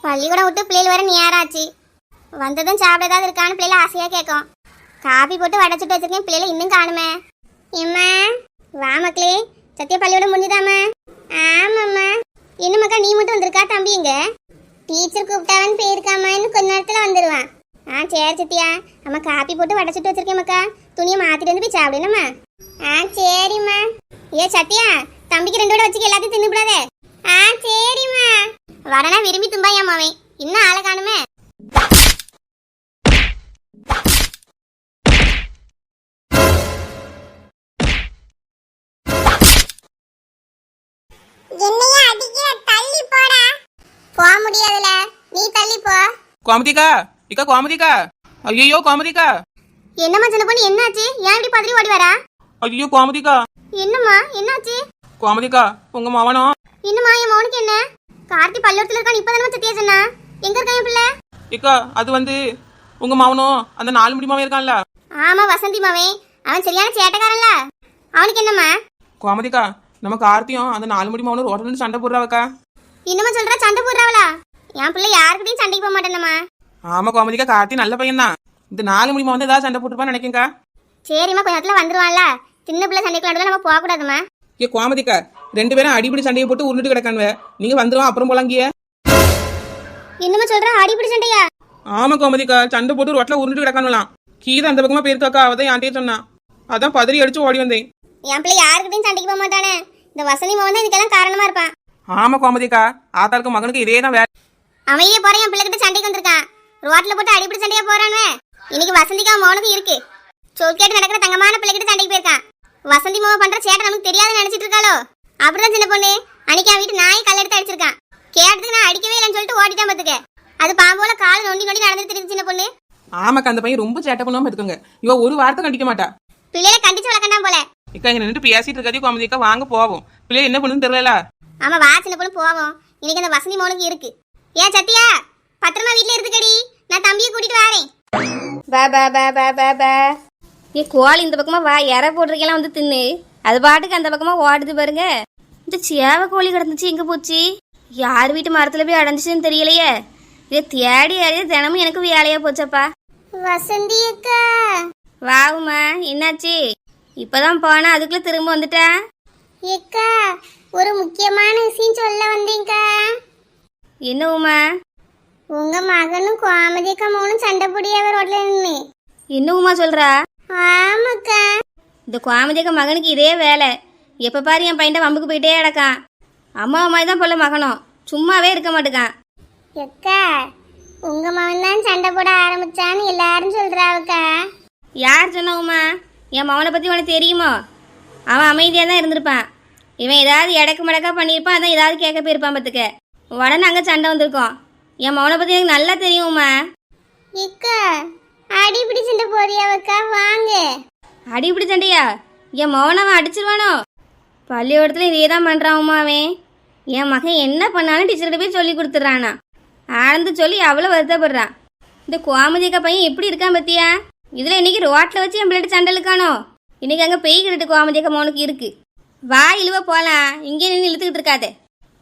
பள்ளிக்கூடம் விட்டு பிள்ளைகள் வர நேராச்சு. வந்ததும் சாப்பிட ஏதாவது இருக்கான்னு பிள்ளைல ஆசையாக கேட்கும். காபி போட்டு வடைச்சிட்டு வச்சிருக்கேன், பிள்ளைல இன்னும் காணுமே. எம்மா வா மக்களே, சத்திய பள்ளியோட முடிஞ்சுதாம்மா? ஆமாம்மா. இன்னுமாக்கா நீ மட்டும் வந்திருக்கா? தம்பி எங்க? டீச்சர் கூப்பிட்டாவன்னு போயிருக்காம்மா, இன்னும் கொஞ்ச நேரத்தில் வந்துடுவான். சரி சத்தியா, அம்மா காப்பி போட்டு வடைச்சிட்டு வச்சிருக்கேம்மாக்கா, துணியை மாற்றிட்டு வந்து போய் சாப்பிடணும்மா. சரிம்மா. சத்தியா, தம்பிக்கு 2 வடை வச்சுக்க, எல்லாத்தையும் தின்னுபிடாதே. சரிம்மா. வரனா விரும்பி தும்பாயாமாவே, இன்னும் ஆளை காணுமே. என்னையா அடிக்கிற? தள்ளி போடா. போக முடியாதுல, நீ தள்ளி போ. கோமதிக்கா, இக்கா கோமதிக்கா. ஐயோ கோமதிக்கா. என்னம்மா சின்ன பொண்ணு, என்னாச்சு? ஏன் இப்படி பதறி ஓடி வரா? ஐயோ கோமதிக்கா. என்னம்மா என்னாச்சு? கோமதிக்கா, உங்க மவனோ? என்னம்மா என் மவனுக்கு என்ன? கார்த்தி பள்ளியோடத்துல இருக்கான், இப்பதானே சத்தியா சொன்னா. எங்க இருக்கான் பிள்ளை? இக்கா அது வந்து உங்க மவனோ அந்த 4 முடி மாவே இருக்கான்ல? ஆமா வசந்தி மாவே, அவன் சரியான சேட்டக்காரன்ல. அவனுக்கு என்னம்மா? கோமதிக்கா, நம்ம கார்த்தியும் அந்த 4 முடி மாவனும் ரோட்ல நின்று சண்டை போடுறாவக்கா. என்னம்மா சொல்ற? சண்டை போடுறாவளா? என் பிள்ளை யாருக்கிட்டையும் சண்டைக்கு போக மாட்டேன்னம்மா. ஆமா கோமதிக்கா, கார்த்தி நல்ல பையன் தான். இந்த 4 முடி மாவன் ஏதாவது சண்டை போட்டுருப்பான்னு நினைக்கேங்கா. சரிம்மா, கொஞ்ச நேரத்துல வந்துருவான்ல. சின்ன பிள்ளை சண்டைக்கு நடுவில் நம்ம போக கூடாதுமா. ஏ கோமதிக்கா, 2 பேரும் அடிப்படி சண்டையை போட்டு உருண்டுட்டு கிடக்கானுவ. நீங்க வந்துருவோம் அப்புறம் போலாங்கிய. என்னம்மா சொல்ற? அடிப்படி சண்டையா? ஆமா கோமதிக்கா, சண்டை போட்டு ரோட்ல உருண்டுட்டு கிடக்கானுலாம். கீழே அந்த பக்கமா போயிருக்காக்கா, அவதான் என்கிட்டயே சொன்னான். அதான் பதறி அடிச்சு ஓடி வந்தேன். என் பிள்ளை யாருக்கிட்டையும் சண்டைக்கு போக மாட்டானே. இந்த வசந்தி மாவன் தான் இதுக்கெல்லாம் காரணமா இருப்பான். ஆமா கோமதிக்கா, ஆத்தாளுக்கு மகனுக்கு இதே தான் வேலை. அமைதியே போற என் பிள்ளைகிட்ட சண்டைக்கு வந்திருக்கான். ரோட்ல போட்டு அடிப்படி சண்டையா போறானே. இன்னைக்கு வசந்திக்கு அவன் மௌனுக்கு இருக்கு. சோல்கேட்டு நடக்கிற தங்கமான பிள்ளைகிட்ட சண்டைக்கு போயிருக்கான். வசந்தி மாவன் பண்ற சேட்டை நமக்கு தெரியாதுன்னு நினைச்சிட்டு இருக்காளோ? அப்படிதான் சின்ன பொண்ணு. அன்னைக்கு அவன் வீட்டு நாய் கல் எடுத்து அடிச்சிருக்கான். கேட்டதுக்கு நான் அடிக்கவே இல்லைன்னு சொல்லிட்டு ஓடிட்டான் பாத்துக்க. அது பாம்போல கால் நொண்டி நொண்டி நடந்துட்டு இருக்கு சின்ன பொண்ணு. ஆமாக்கா, அந்த பையன் ரொம்ப சேட்டை பண்ணாம இருக்குங்க. இவ ஒரு வார்த்தை கண்டிக்க மாட்டா. பிள்ளைகளை கண்டிச்சு வளர்க்கண்டாம் போல. இக்கா இங்க நின்று பேசிட்டு இருக்காதே கோமதிக்கா, வாங்க போவோம். பிள்ளைய என்ன பண்ணுன்னு தெரியல. ஆமா வா சின்ன பொண்ணு போவோம். இன்னைக்கு அந்த வசந்தி மௌனுக்கு இருக்கு. ஏன் சத்தியா, பத்திரமா வீட்டுல இருக்குடி. நான் தம்பியை கூட்டிட்டு வரேன். பா பா பா பா பா பா. ஏ கோழி இந்த பக்கமா வா, இற போட்டிருக்கெல்லாம் வந்து தின்னு. அது பாட்டுக்கு அந்த பக்கமா ஓடுது பாருங்க. இந்த சேவை கோழி கிடந்துச்சு, எங்க போச்சு? யார் வீட்டு மரத்துல போய் அடைஞ்சிச்சுன்னு தெரியலையே. இதை தேடி அறிய தினமும் எனக்கு வேலையா போச்சப்பா. வசந்தி அக்கா. வாவுமா, என்னாச்சு? இப்பதான் போனா அதுக்குள்ள திரும்ப வந்துட்டேன். ஏக்கா, ஒரு முக்கியமான விஷயம் சொல்ல வந்தீங்கக்கா. என்ன உமா? உங்க மகனும் கோமதிக்கா மௌனும் சண்டை போடியாவே ரோட்ல நின்னு. என்ன உமா சொல்றா? ஆமாக்கா. இந்த கோமதிக்க மகனுக்கு இதே வேலை. எப்ப பாரு என் பையன் வம்புக்கு போயிட்டே கிடக்கான். அம்மா மாதிரி தான் போல மகனும் சும்மாவே இருக்க மாட்டேக்கான். அக்கா, உங்க மகன் தான் சண்டை போட ஆரம்பிச்சான்னு எல்லாரும் சொல்றாவுக்கா. யார் சொன்னவுமா? என் மகனை பத்தி உனக்கு தெரியுமோ? அவன் அமைதியா தான் இருந்திருப்பான். இவன் ஏதாவது இடக்கு மடக்கா பண்ணியிருப்பான், அதான் ஏதாவது கேட்க போயிருப்பான் பத்துக்க. உடனே அங்கே சண்டை வந்திருக்கோம். என் மகனை பத்தி எனக்கு நல்லா தெரியுமா? அக்கா, அடிப்படி சண்டை போறியாவக்கா? வாங்க. அடிப்படி சண்டையா? என் மகனை அவன் அடிச்சிருவானோ? பள்ளிக்கூடத்துல இதே தான் பண்றான் அவன். என் மகன் என்ன பண்ணாலும் டீச்சர்கிட்ட போய் சொல்லி கொடுத்துட்றானா. ஆனந்து சொல்லி அவ்வளோ வருத்தப்படுறான். இந்த கோமதிக்கா பையன் எப்படி இருக்கான் பத்தியா? இதுல இன்னைக்கு ரோட்ல வச்சு என் பிள்ளைட்டு சண்டை இழுக்கானோ? இன்னைக்கு அங்கே பெய்கிட்டு கோமதிக்கா மோனுக்கு இருக்கு. வா இழுவ போலாம், இங்கே நின்று இழுத்துக்கிட்டு இருக்காது.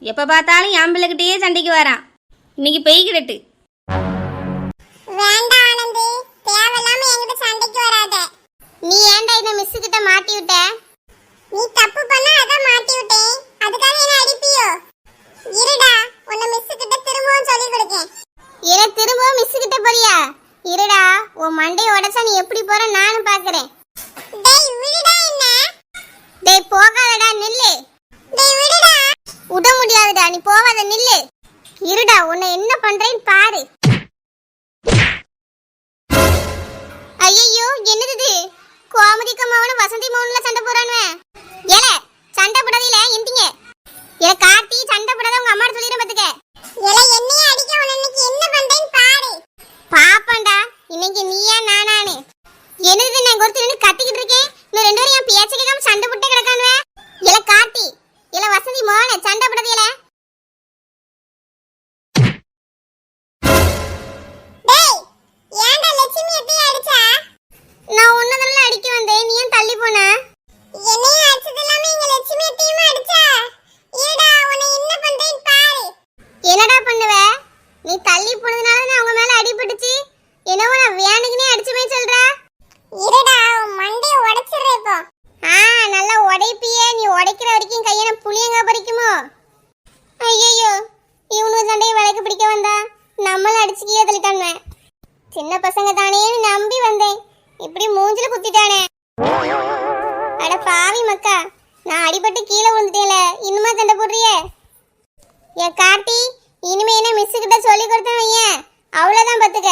எப்போ பார்த்தாலும் என் பிள்ளைகிட்டயே சண்டைக்கு வரான். இன்னைக்கு பெய்கிட்டு. வேண்டாம் ஆனந்தி, தேவையில்லாம என்கிட்ட சண்டைக்கு வராத. நீ ஏன்டா இத மிஸ் கிட்ட மாட்டி விட்ட? நீ தப்பு பண்ண அத மாட்டி விட்டேன். அதுக்காக என்ன அடிப்பியோ? இருடா, உன்னை மிஸ் கிட்ட திரும்பவும் சொல்லி கொடுக்கேன். என்ன திரும்பவும் மிஸ் கிட்ட போறியா? இருடா, உன் மண்டையை உடைச்சா நீ எப்படி போற நானும் பாக்குறேன். டேய் விடுடா என்ன? டேய் போகாதடா, நில்லு. டேய் விடுடா. விட முடியாதுடா, நீ போகாத, நில்லு. இருடா, உன்னை என்ன பண்றேன்னு பாரு. ஐயோ, என்னது? கோமதிக்கா மௌனும் வசந்தி மௌனுல சண்டை போறானுவே. ஏல சண்டை போடாதீல எந்திங்க. ஏ கார்த்தி, சண்டை போடாத உங்க அம்மா சொல்லிர பாத்துக்க. ஏல என்னைய அடிக்க உன்னை இன்னைக்கு என்ன பண்றேன்னு பாரு. பாப்பண்டா, இன்னைக்கு நீயா நானானே. என்னது நான் ஒருத்தர் நின்னு கத்திக்கிட்டு இருக்கேன். இன்னும் 2 பேரும் என் பேச்ச கேட்காம சண்டை போட்டே கிடக்கானுவே. ஏல கார்த்தி, ஏல வசந்தி மௌன சண்டை போடாதீல. டேய், ஏன்டா லட்சுமி எட்டி அடிச்சா? நான் உன்னதல்ல அடிக்க வந்தேன், நீ ஏன் தள்ளி போன? என்னைய அடிச்சது எல்லாமே எங்க லட்சுமி டீம் அடிச்சா. ஏடா, உன்னை என்ன பண்றேன்னு பாரு. என்னடா பண்ணுவ? தள்ளி போனதுனால நான் அவங்க மேல அடிபட்டுச்சு. என்னவோ நான் வேணுக்குனே அடிச்சுமே சொல்றா. இருடா மண்டைய உடைச்சிடுற இப்போ. நல்லா உடைப்பியே. நீ உடைக்கிற வரைக்கும் கையை நான் புளியங்க பறிக்குமோ? ஐயோ இவனு சண்டையை விளக்கு பிடிக்க வந்தா நம்மள அடிச்சுக்கியே தள்ளிட்டானே. சின்ன பசங்க தானேன்னு நம்பி வந்தேன், இப்படி மூஞ்சில குத்திட்டானே. அட பாவி மக்கா, நான் அடிபட்டு கீழே விழுந்துட்டேல, இன்னுமா சண்டை போடுறியே? என் கார்த்தி, இனிமே என்ன மிஸ் கிட்ட சொல்லி கொடுத்தேன் வையேன், அவ்வளவுதான் பாத்துக்க.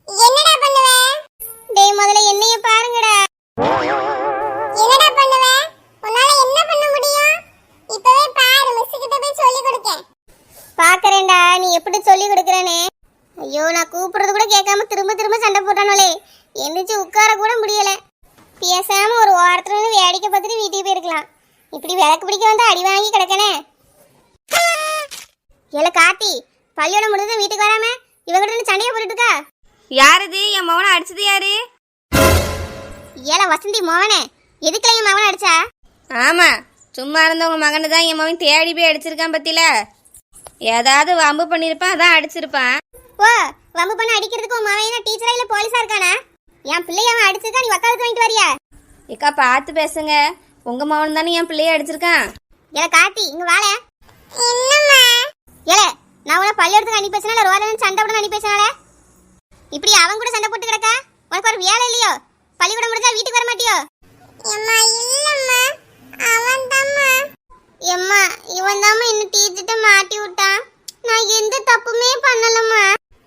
என்னடா பண்ணுவ? டேய் முதல்ல என்னைய பாருங்கடா. என்னடா பண்ணுவ? உன்னால என்ன பண்ண முடியும்? இப்பவே பாரு, மிஸ் கிட்ட போய் சொல்லி கொடுக்க. பாக்குறேன்டா நீ எப்படி சொல்லி கொடுக்கறேன்னு. ஐயோ நான் கூப்பிடுறது கூட கேட்காம திரும்ப திரும்ப சண்டை போட்டானே, எந்திரிச்சு உட்கார கூட முடியல. பேசாம ஒரு வாரத்துல இருந்து வேடிக்கை பார்த்துட்டு வீட்டுக்கு போயிருக்கலாம். இப்படி விளக்கு பிடிக்க வந்து அடி வாங்கி கிடக்கனே. ஏல கார்த்தி, பள்ளியோட முடிஞ்சது வீட்டுக்கு வராம இவங்கிட்ட சண்டையை போட்டுட்டு இருக்கா? யாரது? என் மவனை அடிச்சது யாரு? ஏல வசந்தி மவனே, எதுக்குல என் மவனை அடிச்சா? ஆமா, சும்மா இருந்தவங்க மகனை தான் என் மகன் தேடி போய் அடிச்சிருக்கான் பத்தில. ஏதாவது வம்பு பண்ணிருப்பான், அதான் அடிச்சிருப்பான். ஓ, வம்பு பண்ண அடிக்கிறதுக்கு உன் மவன் என்ன டீச்சரா இல்ல போலீஸா இருக்கானா? என் பிள்ளைய அவன் அடிச்சிருக்கா, நீ வக்காலத்து வாங்கிட்டு வரியா? ஏக்கா பார்த்து பேசுங்க, உங்க மகன் தானே என் பிள்ளைய அடிச்சிருக்கான். ஏல கார்த்தி இங்க வாழ. என்னம்மா? ஏல நான் உன பள்ளியோடத்துக்கு அனுப்பி பேசினால ரோலன் சண்டை போட அனுப்பி பேசினால, இப்படி அவன் கூட சண்டை போட்டு கிடக்கா? உனக்கு ஒரு வேலை இல்லையோ? பள்ளிக்கூடம் முடிஞ்சா வீட்டுக்கு வர மாட்டியோ? எம்மா இல்லம்மா, அவன் தாம்மா. எம்மா இவன் தாம்மா என்ன டீச்சர்ட்ட மாட்டி விட்டான், நான் எந்த தப்புமே பண்ணலம்மா.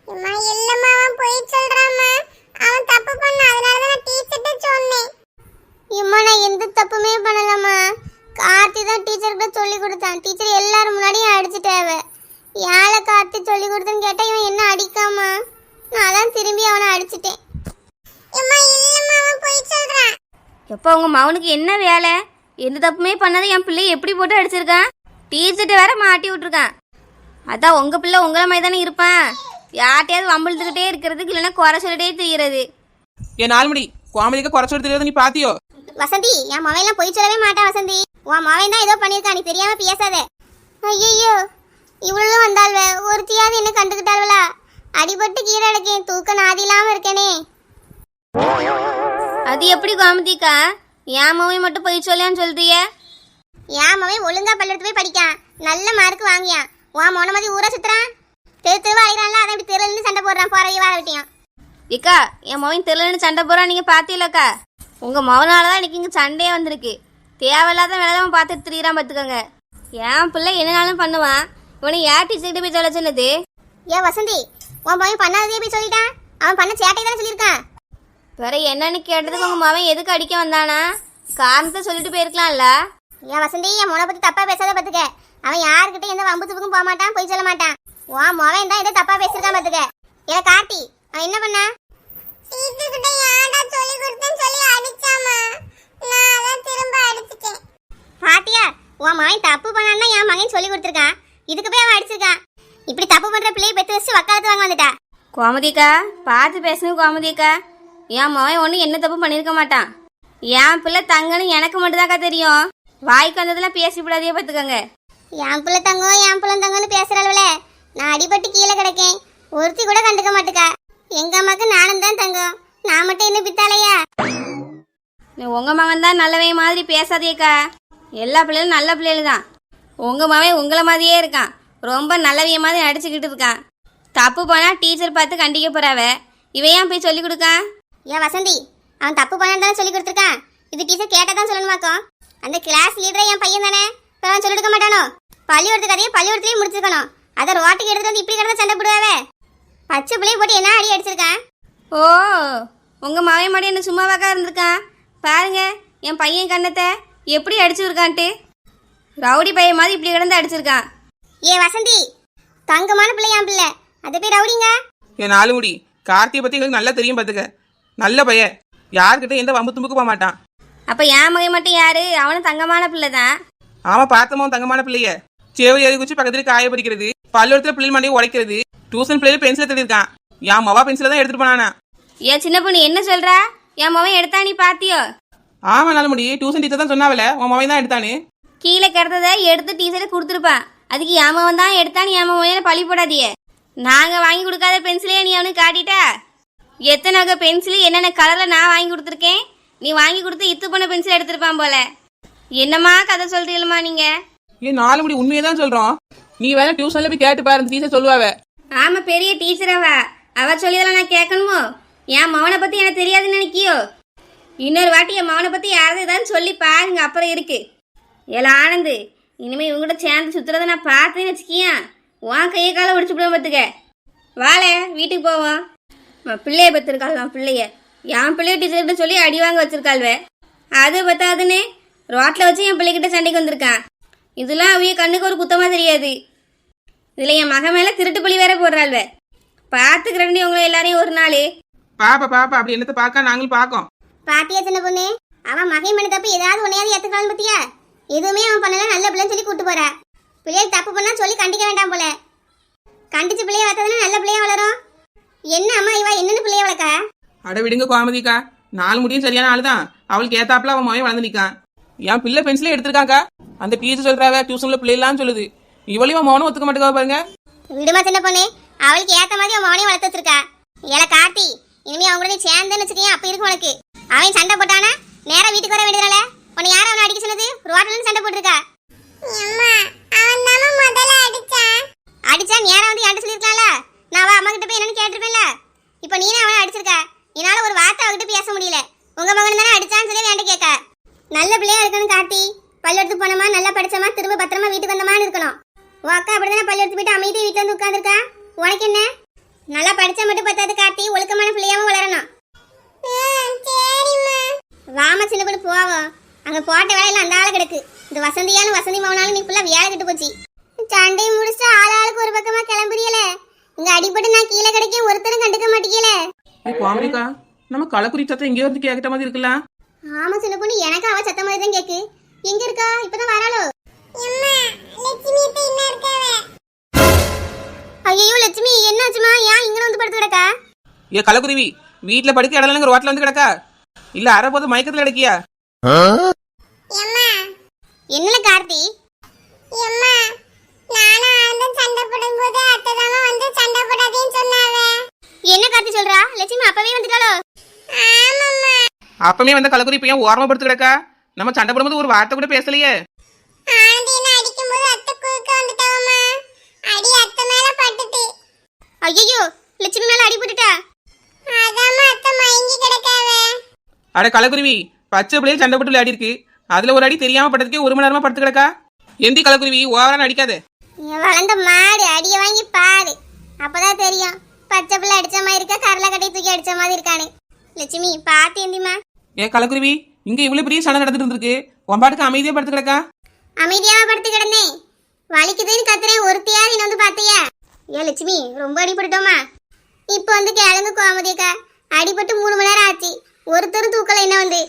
எம்மா இல்லம்மா, அவன் போய் சொல்றாம்மா, அவன் தப்பு பண்ண, அதனால தான் நான் டீச்சர்ட்ட சொன்னேன். எம்மா நான் எந்த தப்புமே பண்ணலம்மா, கார்த்தி தான் டீச்சர்கிட்ட சொல்லி கொடுத்தான். டீச்சர் எல்லாரும் முன்னாடியும் அடிச்சுட்டாவ. யாழ கார்த்தி சொல்லி கொடுத்தேன்னு கேட்டா இவன் என்ன அடிக்காமா, நான் தான் திரும்பி அவனை அடிச்சிட்டேன். எப்போ உங்க மகனுக்கு என்ன வேலை? எந்த தப்புமே பண்ணாத என் பிள்ளைய எப்படி போட்டு அடிச்சிருக்கான்? டீச்சர்ட்ட வேற மாட்டி விட்டுருக்கான். அதான் உங்க பிள்ளை உங்களை மாதிரி தானே இருப்பான், யார்ட்டையாவது வம்பிழுத்துக்கிட்டே இருக்கிறதுக்கு, இல்லைன்னா குறை சொல்லிட்டே தெரியுறது. என் நாலுமணி கோமதிக்கு குறைச்சு தெரியாத நீ பாத்தியோ? வசந்தி, என் மவன் போய் சொல்லவே மாட்டான். வசந்தி, உன் மவன் தான் ஏதோ பண்ணிருக்கா, நீ தெரியாம பேசாத. ஐயோ இவ்வளவு வந்தாள்வ, ஒருத்தியாவது என்ன கண்டுகிட்டாள்வளா? அடிபட்டு கீழே அடக்கேன், தூக்க நாதி இல்லாம இருக்கேனே. அது எப்படி கோமதிக்கா? என் மவன் மட்டும் போய் சொல்லியான்னு சொல்றிய? என் மவன் ஒழுங்கா பள்ளியெடுத்து போய் படிக்கான், நல்ல மார்க் வாங்கியான். உன் மோன மாதிரி ஊரை சுத்துறான், தெருவா அழைக்கிறான்ல, அதை இப்படி தெருல இருந்து சண்டை போடுறான் போற வார விட்டியான். இக்கா என் மவன் தெருலன்னு சண்டை போறான், நீங்க பாத்தீங்களக்கா? உங்க மவனாலதான் இன்னைக்கு இங்க சண்டையே வந்திருக்கு. தேவையில்லாத வேலை தான் பார்த்துட்டு திரியிறான் பாத்துக்கோங்க. என் பிள்ளை என்னனாலும் பண்ணுவான், இவனை யார் டீச்சர்கிட்ட போய் சொல்ல சொன்னது? ஏன் வசந்தி, உன் மவன் பண்ணாததே போய் சொல்லிட்டான், அவன் பண்ண சேட்டை தானே சொல்லியிருக்கான். வேற என்னன்னு கேட்டதுக்கு உங்க மவன் எதுக்கு அடிக்க வந்தானா? காரணத்தை சொல்லிட்டு போயிருக்கலாம்ல. ஏன் வசந்தி, என் மோனை பத்தி தப்பா பேசாத பாத்துக்க. அவன் யாருக்கிட்ட எந்த வம்பு துப்புக்கும் போக மாட்டான், போய் சொல்ல மாட்டான். உன் மவன் தான் ஏதோ தப்பா பேசிருக்கான் பாத்துக்க. ஏ கார்த்தி, அவன் என்ன பண்ணா? டீச்சர்கிட்ட யாரா சொல்லி கொடுத்தேன்னு சொல்லி அடிச்சாமா, நான் அதான் திரும்ப அடிச்சிட்டேன். பாத்தியா, உன் மகன் தப்பு பண்ணான்னா என் மகன் சொல்லி கொடுத்துருக்கான், இதுக்கு போய் அவன் அடிச்சிருக்கான். இப்படி தப்பு பண்ற பிள்ளையை பெற்று வச்சு வக்காலத்து வாங்க வந்துட்டா. கோமதிக்கா பார்த்து பேசணும் கோமதிக்கா. என் மகன் ஒன்றும் என்ன தப்பு பண்ணியிருக்க மாட்டான். என் பிள்ளை தங்கன்னு எனக்கு மட்டும்தாக்கா தெரியும். வாய்க்கு வந்ததெல்லாம் பேசிவிடாதே பார்த்துக்கோங்க. என் பிள்ளை தங்கம், என் பிள்ளை தங்கம்னு பேசுறாள்வல, நான் அடிபட்டு கீழே கிடக்கேன், ஒருத்தி கூட கண்டுக்க மாட்டுக்கா. எங்க அம்மாக்கு நானும் தான் தங்கம், நான் மட்டும் என்ன பித்தாலையா? உங்க மகன் தான் நல்லவன் மாதிரி பேசாதேக்கா. எல்லா பிள்ளைகளும் நல்ல பிள்ளைகள் தான். உங்க மகன் உங்களை மாதிரியே இருக்கான், ரொம்ப நல்லவிய மாதிரி நடிச்சுக்கிட்டு இருக்கான். தப்பு பண்ணா டீச்சர் பார்த்து கண்டிக்க போறாவ, இவன் ஏன் போய் சொல்லி கொடுக்கான்? ஏன் வசந்தி, அவன் தப்பு பண்ணான்னு தானே சொல்லி கொடுத்துருக்கான். இது டீச்சர் கேட்டா தான் சொல்லணுமாக்கும். அந்த கிளாஸ் லீடரே என் பையன் தானே, அவன் சொல்லி கொடுக்க மாட்டானோ? பள்ளியோடத்து கதையை பள்ளியோடத்துலயே முடிச்சிருக்கணும், அதை ரோட்டுக்கு எடுத்துட்டு வந்து இப்படி கிடந்த சண்டை போடுவாவே. பச்சை பிள்ளைய போட்டு என்ன அடி அடிச்சிருக்கான்? ஓ, உங்க மகன் மட்டும் என்ன சும்மாவாக்கா இருந்திருக்கான்? பாருங்க என் பையன் கண்ணத்தை எப்படி அடிச்சுருக்கான்ட்டு. ரவுடி பையன் மாதிரி இப்படி கிடந்து அடிச்சிருக்கான். ஏ வசந்தி, தங்கமான பிள்ளை என் பிள்ளை, அதை போய் ரவுடிங்க. என் நாலுமுடி கார்த்தியை பத்தி எங்களுக்கு நல்லா தெரியும் பாத்துக்க. நல்ல பையன், யார்கிட்ட எந்த வம்பு தும்புக்கு போக மாட்டான். அப்ப என் மகன் மட்டும் யாரு? அவனும் தங்கமான பிள்ளை தான். அவன் பார்த்தவன் தங்கமான பிள்ளைய சேவரி ஏறி குச்சி பக்கத்துல காய பறிக்கிறது, பள்ளியோடத்துல பிள்ளை மண்டையை உடைக்கிறது, டியூஷன் பிள்ளைல பென்சில் எடுத்துருக்கான். என் மவா பென்சில தான் எடுத்துட்டு போனானா. ஏன் சின்ன பொண்ணு என்ன சொல்றா? என் மகன் எடுத்தா நீ பாத்தியோ? ஆமா நாலுமுடி, டியூஷன் டீச்சர் தான் சொன்னாவல உன் மவன் தான் எடுத்தானு. கீழே கிடந்ததை எடுத்து டீச்சரை கொடுத்துருப்பான், அதுக்கு என் மகன் தான் எடுத்தான்னு என் மகன் பழி போடாதியே. நாங்கள் வாங்கி கொடுக்காத பென்சிலே நீ அவனுக்கு காட்டிட்டா? எத்தனை வகை பென்சிலு என்னென்ன கலரில் நான் வாங்கி கொடுத்துருக்கேன், நீ வாங்கி கொடுத்து இத்து பண்ண பென்சில் எடுத்திருப்பான் போல. என்னம்மா கதை சொல்றீங்களா நீங்கள்? ஏன் 4 முடி உண்மையை தான் சொல்றோம். நீ வேணா டியூஷன்ல போய் கேட்டு பாரு, டீச்சர் சொல்லுவாவ. ஆமாம், பெரிய டீச்சராவா? அவ சொல்லியதெல்லாம் நான் கேட்கணுமோ? என் மவனை பற்றி எனக்கு தெரியாதுன்னு நினைக்கியோ? இன்னொரு வாட்டி என் மவனை பற்றி யாராவது ஏதாவது சொல்லி பாருங்க, அப்புறம் இருக்கு. ஏல ஆனந்து, இனிமேல் இவங்ககிட்ட சேர்ந்து சுற்றுறதை நான் பார்த்தேன்னு வச்சுக்கியா, உன் கையை காலை ஒடிச்சு விட பார்த்துக்க. வாழ வீட்டுக்கு போவோம். பிள்ளைய பத்திருக்காள் பிள்ளைய, என் பிள்ளைய டீச்சர்கிட்ட சொல்லி அடி வாங்க வச்சிருக்காள்வே. அது பத்தாதுன்னு ரோட்டில் வச்சு என் பிள்ளைகிட்ட சண்டைக்கு வந்திருக்கான். இதெல்லாம் அவைய கண்ணுக்கு ஒரு குத்தமாக தெரியாது. இதில் என் மகன் மேலே திருட்டு பழி வேற போடுறாள்வே. பார்த்துக்கிறேன் உங்களை எல்லாரையும் ஒரு நாள். பாப்பா பாப்பா அப்படி என்னத்தை பார்க்க நாங்களும் பார்க்கோம். பாத்தியா சின்ன பொண்ணு, அவன் மகன் பண்ண தப்பு ஏதாவது ஒன்னையாவது ஏத்துக்கலாம் பத்தியா? எதுவுமே அவன் பண்ணல, நல்ல பிள்ளைன்னு சொல்லி கூட்டு போற. பிள்ளைகள் தப்பு பண்ணா சொல்லி கண்டிக்க வேண்டாம் போல. கண்டிச்சு பிள்ளைய வளர்த்ததுன்னா நல்ல பிள்ளைய வளரும். என்ன அம்மா இவா என்னன்னு பிள்ளைய வளர்க்க? அட விடுங்க கோமதிக்கா, 4 முடியும் சரியான ஆளுதான். அவளுக்கு ஏத்தாப்புல அவன் மகன் வளர்ந்து நிக்கான். என் பிள்ளை பென்சிலே எடுத்திருக்காக்கா. அந்த டீச்சர் சொல்றாவ டியூஷன்ல பிள்ளைலாம் சொல்லுது. இவளையும் மௌனம் ஒத்துக்க மாட்டேங்க பாருங்க. விடுமா சின்ன பொண்ணு, அவளுக்கு ஏத்த மாதிரி அவன் மகனையும் வளர்த்து வச்சிருக்கா. ஏல கார்த்தி, இனிமே அவங்க கூட சேர்ந்துன்னு வச்சுக்கேன், அப்ப இருக்கு உனக்கு. அவன் சண்டை போட்டானா நேரா வீட்டுக்கு வர வேண்டியதால. உன்னை யாரும் அவனை அடிக்க சொன்னது? ரோட்ல இருந்து சண்டை போட்டுருக்கா. அடிச்சா நேரா வந்து என்கிட்ட சொல்லிருக்கலாம்ல. நான் அவ அம்மா கிட்ட போய் என்னன்னு கேட்டிருப்பேன்ல. இப்ப நீனே அவனை அடிச்சிருக்க. என்னால ஒரு வார்த்தை அவகிட்ட பேச முடியல. உங்க மகன் தானே அடிச்சான்னு சொல்லி என்கிட்ட கேட்க. நல்ல பிள்ளையா இருக்கணும் கார்த்தி. பள்ளியெடுத்து போனோமா, நல்லா படிச்சோமா, திரும்ப பத்திரமா வீட்டுக்கு வந்தோமான்னு இருக்கணும். உன் அக்கா அப்படிதானே பள்ளியெடுத்து போயிட்டு அமைதி வீட்டுல வந்து உட்காந்துருக்கா. உனக்கு என்ன? நல்லா படிச்சா மட்டும் பத்தாது கார்த்தி, ஒழுக்கமான பிள்ளையாவும் வளரணும். வாமா சின்ன பொண்ணு போவோம். அங்க போட்ட வேலையில அந்த ஆள கிடக்கு. இந்த வசந்தியாலும் வசந்தி மவனாலும் நீ ஃபுல்லா வேலை கிட்டு போச்சு. சண்டை முடிச்சு ஆளாளுக்கு ஒரு பக்கமா கிளம்புறீல. இங்க அடிபட்டு நான் கீழே கிடைக்க ஒருத்தரும் கண்டுக்க மாட்டீங்கல. கோமதிக்கா, நம்ம கலக்குறி சத்தம் எங்கேயோ வந்து கேட்கிட்ட மாதிரி இருக்குல்ல? ஆமா சின்ன பொண்ணு, எனக்கு அவ சத்தம் மாதிரி தான் கேக்கு. எங்க இருக்கா? இப்பதான் வராளோ? ஐயோ லட்சுமி, என்னாச்சுமா? ஏன் இங்க வந்து படுத்து கிடக்கா? ஏ கலக்குருவி, வீட்டுல படுக்க இடம்லங்க ரோட்ல வந்து கிடக்கா? இல்ல அரை போது மயக்கத்துல கிடக்கியா? என்னல கார்த்தி? என்ன கார்த்தி சொல்றா? லட்சுமி அப்பவே வந்துட்டாளோ? அப்பமே வந்த கலக்குறி இப்ப ஏன் ஓரமா படுத்து கிடக்கா? நம்ம சண்டை போடும்போது ஒரு வார்த்தை கூட பேசலையே. ஐயோ லட்சுமி மேல அடிபட்டுட்டா. அட கலக்குருவி, பச்சை பிள்ளைய சண்டை போட்டு விளையாடி இருக்கு. அதுல ஒரு அடி தெரியாம பட்டதுக்கே 1 மணி நேரமா படுத்து கிடக்கா. எந்தி கலக்குருவி, ஓவரா அடிக்காது. வளர்ந்த மாடு அடிய வாங்கி பாரு, அப்பதான் தெரியும் பச்சை பிள்ளை அடிச்ச மாதிரி இருக்கா, கரலை கட்டி தூக்கி அடிச்ச மாதிரி இருக்கானு. லட்சுமி பாத்து எந்திமா. ஏ கலக்குருவி, இங்க இவ்வளவு பெரிய சண்டை நடந்துட்டு இருந்திருக்கு, உன்பாட்டுக்கு அமைதியா படுத்து கிடக்கா? அமைதியாவா படுத்து கிடந்தேன். வலிக்குதுன்னு கத்துறேன், ஒருத்தியாவது என்ன வந்து பாத்தியா? ஏ லட்சுமி, ரொம்ப அடிபட்டுட்டோமா? இப்ப வந்து கிழங்கு கோமதிக்கா, அடிபட்டு 3 மணி நேரம் ஆச்சு, ஒருத்தரும் தூக்கல. என்ன வந்து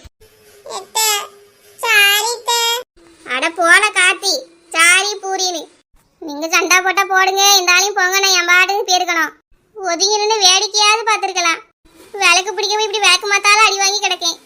அட போல கார்த்தி, சாரி பூரின்னு. நீங்க சண்டா போட்டா போடுங்க, இந்த ஆளையும் போங்க, நான் என் பாட்டுக்கு போயிருக்கணும். ஒதுங்கி நின்று வேடிக்கையாவது பார்த்துருக்கலாம். விளக்கு பிடிக்காம இப்படி விளக்கு மாத்தாலும் அடி வாங்கி கிடக்கேன்.